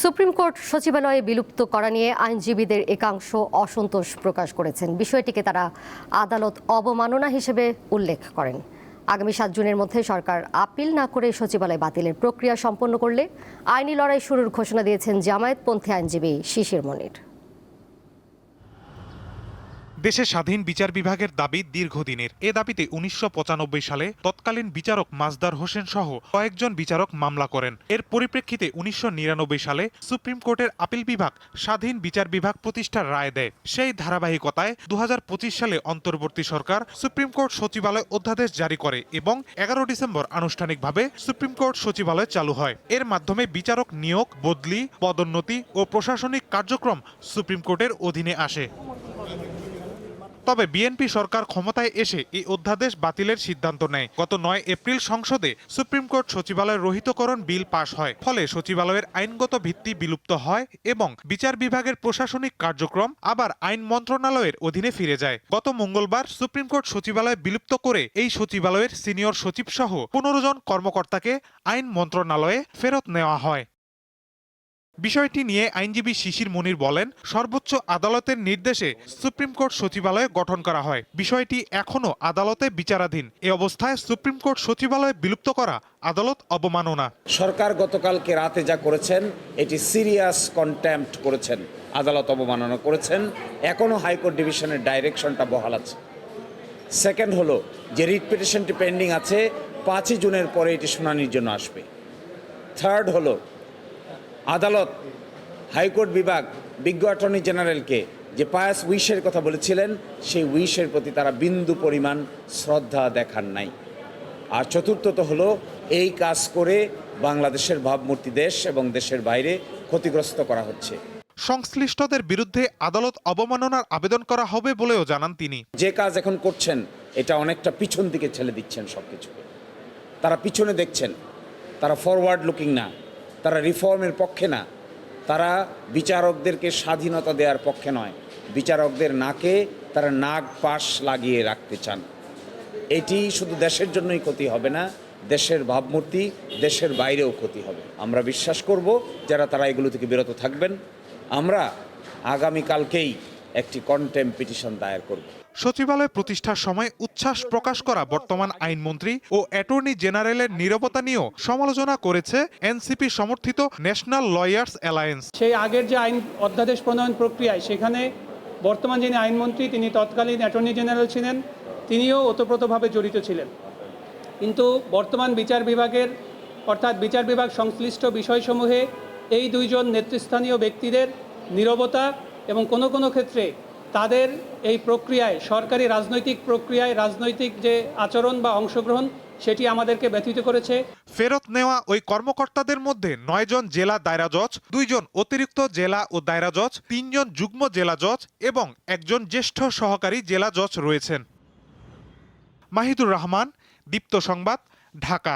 Supreme court সচিবালয়ে বিলুপ্ত করা নিয়ে আইনজীবীদের একাংশ অসন্তোষ প্রকাশ করেছেন। বিষয়টিকে তারা আদালত অবমাননা হিসেবে উল্লেখ করেন। আগামী ৭ জুনের মধ্যে সরকার আপিল না করে সচিবালয় বাতিলের প্রক্রিয়া সম্পন্ন করলে আইনি লড়াই শুরুর ঘোষণা দিয়েছেন জামায়াতপন্থী আইনজীবী শিশির মনির। দেশে স্বাধীন বিচার বিভাগের দাবি দীর্ঘদিনের। এ দাবিতে ১৯৯৫ সালে তৎকালীন বিচারক মাজদার হোসেন সহ কয়েকজন বিচারক মামলা করেন। এর পরিপ্রেক্ষিতে ১৯৯৯ সালে সুপ্রিম কোর্টের আপিল বিভাগ স্বাধীন বিচার বিভাগ প্রতিষ্ঠার রায় দেয়। সেই ধারাবাহিকতায় ২০২৫ সালে অন্তর্বর্তী সরকার সুপ্রিম কোর্ট সচিবালয় অধ্যাদেশ জারি করে এবং ১১ ডিসেম্বর আনুষ্ঠানিকভাবে সুপ্রিম কোর্ট সচিবালয় চালু হয়। এর মাধ্যমে বিচারক নিয়োগ, বদলি, পদোন্নতি ও প্রশাসনিক কার্যক্রম সুপ্রিম কোর্টের অধীনে আসে। তবে বিএনপি সরকার ক্ষমতায় এসে এই অধ্যাদেশ বাতিলের সিদ্ধান্ত নেয়। গত ৯ এপ্রিল সংসদে সুপ্রিম কোর্ট সচিবালয়ের রহিতকরণ বিল পাশ হয়। ফলে সচিবালয়ের আইনগত ভিত্তি বিলুপ্ত হয় এবং বিচার বিভাগের প্রশাসনিক কার্যক্রম আবার আইন মন্ত্রণালয়ের অধীনে ফিরে যায়। গত মঙ্গলবার সুপ্রিম কোর্ট সচিবালয় বিলুপ্ত করে এই সচিবালয়ের সিনিয়র সচিব সহ ১৫ জন কর্মকর্তাকে আইন মন্ত্রণালয়ে ফেরত নেওয়া হয়। বিষয়টি নিয়ে আইনজীবী শিশির মনির বলেন, সর্বোচ্চ আদালতের নির্দেশে সুপ্রিম কোর্ট সচিবালয় গঠন করা হয়। বিষয়টি এখনো আদালতে বিচারাধীন। এ অবস্থায় সুপ্রিম কোর্ট সচিবালয় বিলুপ্ত করা আদালত অবমাননা। সরকার গতকালকে রাতে যা করেছেন এটি সিরিয়াস কন্টেম্প্ট করেছেন, আদালত অবমাননা করেছেন। এখনো হাইকোর্ট ডিভিশনের ডাইরেকশনটা বহাল আছে। সেকেন্ড হলো যে রিট পিটিশনটি পেন্ডিং আছে, ৫ই জুনের পরে এটি শুনানির জন্য আসবে। থার্ড হলো আদালত হাইকোর্ট বিভাগ বিজ্ঞ অ্যাটর্নি জেনারেলকে যে পায়াস উইশের কথা বলেছিলেন সেই উইশের প্রতি তারা বিন্দু পরিমাণ শ্রদ্ধা দেখান নাই। আর চতুর্থত হলো এই কাজ করে বাংলাদেশের ভাবমূর্তি দেশ এবং দেশের বাইরে ক্ষতিগ্রস্ত করা হচ্ছে। সংশ্লিষ্টদের বিরুদ্ধে আদালত অবমাননার আবেদন করা হবে বলেও জানান তিনি। যে কাজ এখন করছেন এটা অনেকটা পিছন দিকে ঠেলে দিচ্ছেন সবকিছুকে। তারা পিছনে দেখছেন, তারা ফরওয়ার্ড লুকিং না, তারা রিফর্মের পক্ষে না, তারা বিচারকদেরকে স্বাধীনতা দেওয়ার পক্ষে নয়, বিচারকদের নাকে তারা নাক পাশ লাগিয়ে রাখতে চান। এটি শুধু দেশের জন্যই ক্ষতি হবে না, দেশের ভাবমূর্তি দেশের বাইরেও ক্ষতি হবে। আমরা বিশ্বাস করব যারা তারা এগুলো থেকে বিরত থাকবেন। আমরা আগামীকালকেই একটি কন্টেম্প পিটিশন দায়ের করব। সচিবালয় প্রতিষ্ঠার সময় উচ্ছ্বাস প্রকাশ করা বর্তমান আইনমন্ত্রী ও অ্যাটর্নি জেনারেলের নীরবতা নিয়েও সমালোচনা করেছে এনসিপি সমর্থিত ন্যাশনাল লয়ার্স অ্যালায়েন্স। সেই আগের যে আইন অধ্যাদেশ প্রণয়ন প্রক্রিয়ায় সেখানে বর্তমান যিনি আইনমন্ত্রী তিনি তৎকালীন অ্যাটর্নি জেনারেল ছিলেন, তিনিও ওতপ্রোতভাবে জড়িত ছিলেন। কিন্তু বর্তমান বিচার বিভাগের অর্থাৎ বিচার বিভাগ সংশ্লিষ্ট বিষয়সমূহে এই দুইজন নেতৃস্থানীয় ব্যক্তিদের নীরবতা এবং কোনো কোনো ক্ষেত্রে তাদের এই প্রক্রিয়ায় সরকারি রাজনৈতিক প্রক্রিয়ায় রাজনৈতিক যে আচরণ বা অংশগ্রহণ সেটি আমাদেরকে ব্যথিত করেছে। ফেরত নেওয়া ওই কর্মকর্তাদের মধ্যে ৯ জন জেলা দায়রা জজ, 2 জন অতিরিক্ত জেলা ও দায়রা জজ, 3 জন যুগ্ম জেলা জজ এবং একজন জ্যেষ্ঠ সহকারী জেলা জজ রয়েছেন। মাহিদুর রহমান, দীপ্ত সংবাদ, ঢাকা।